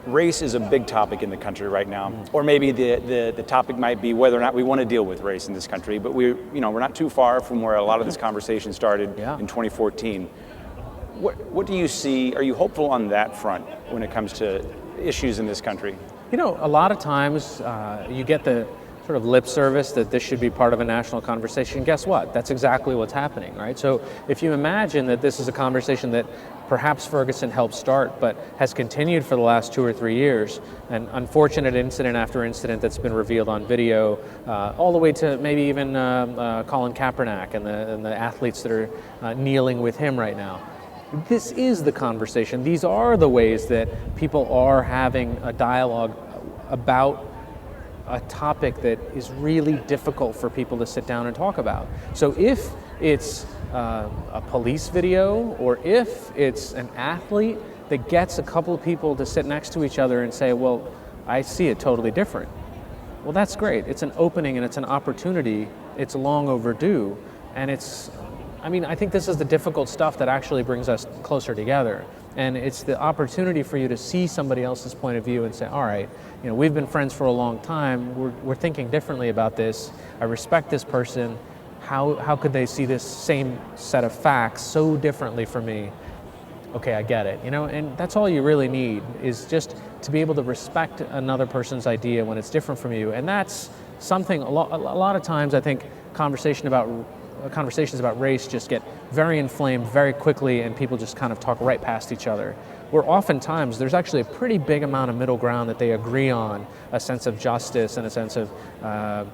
race is a big topic in the country right now, or maybe the topic might be whether or not we want to deal with race in this country. But we're not too far from where a lot of this conversation started in 2014. What do you see? Are you hopeful on that front when it comes to issues in this country? A lot of times you get the sort of lip service that this should be part of a national conversation. Guess what? That's exactly what's happening, right? So if you imagine that this is a conversation that perhaps Ferguson helped start, but has continued for the last 2 or 3 years, an unfortunate incident after incident that's been revealed on video, all the way to maybe even Colin Kaepernick and the athletes that are kneeling with him right now. This is the conversation. These are the ways that people are having a dialogue about a topic that is really difficult for people to sit down and talk about. So if it's a police video, or if it's an athlete that gets a couple of people to sit next to each other and say, well, I see it totally different. Well, that's great. It's an opening and it's an opportunity. It's long overdue. And I think this is the difficult stuff that actually brings us closer together. And it's the opportunity for you to see somebody else's point of view and say, all right, we've been friends for a long time. We're thinking differently about this. I respect this person. How could they see this same set of facts so differently from me? Okay, I get it. And that's all you really need, is just to be able to respect another person's idea when it's different from you. And that's something a lot of times I think conversations about race just get very inflamed very quickly, and people just kind of talk right past each other. Where oftentimes there's actually a pretty big amount of middle ground that they agree on, a sense of justice and a sense of a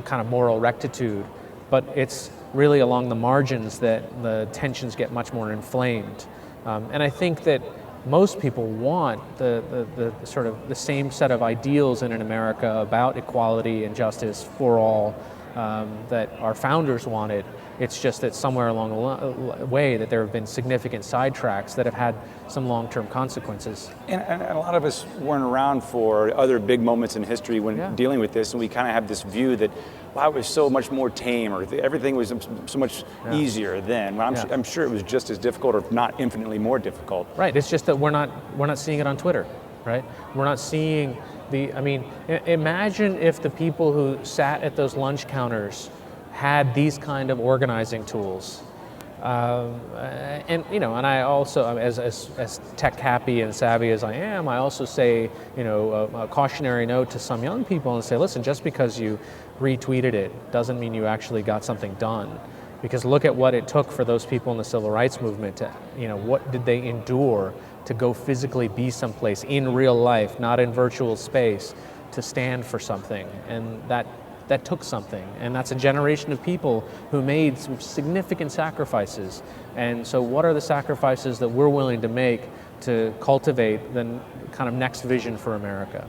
kind of moral rectitude. But it's really along the margins that the tensions get much more inflamed. And I think that most people want the sort of the same set of ideals in America about equality and justice for all that our founders wanted. It's just that somewhere along the way that there have been significant sidetracks that have had some long-term consequences. And a lot of us weren't around for other big moments in history when dealing with this, and we kind of have this view that, wow, it was so much more tame, or everything was so much easier then. Well, I'm sure it was just as difficult, or not infinitely more difficult. Right, it's just that we're not seeing it on Twitter, right? We're not seeing imagine if the people who sat at those lunch counters had these kind of organizing tools. And I also, as tech happy and savvy as I am, I also say, a cautionary note to some young people and say, listen, just because you retweeted it doesn't mean you actually got something done. Because look at what it took for those people in the civil rights movement to, what did they endure to go physically be someplace in real life, not in virtual space, to stand for something. And that took something. And that's a generation of people who made some significant sacrifices. And so what are the sacrifices that we're willing to make to cultivate the kind of next vision for America?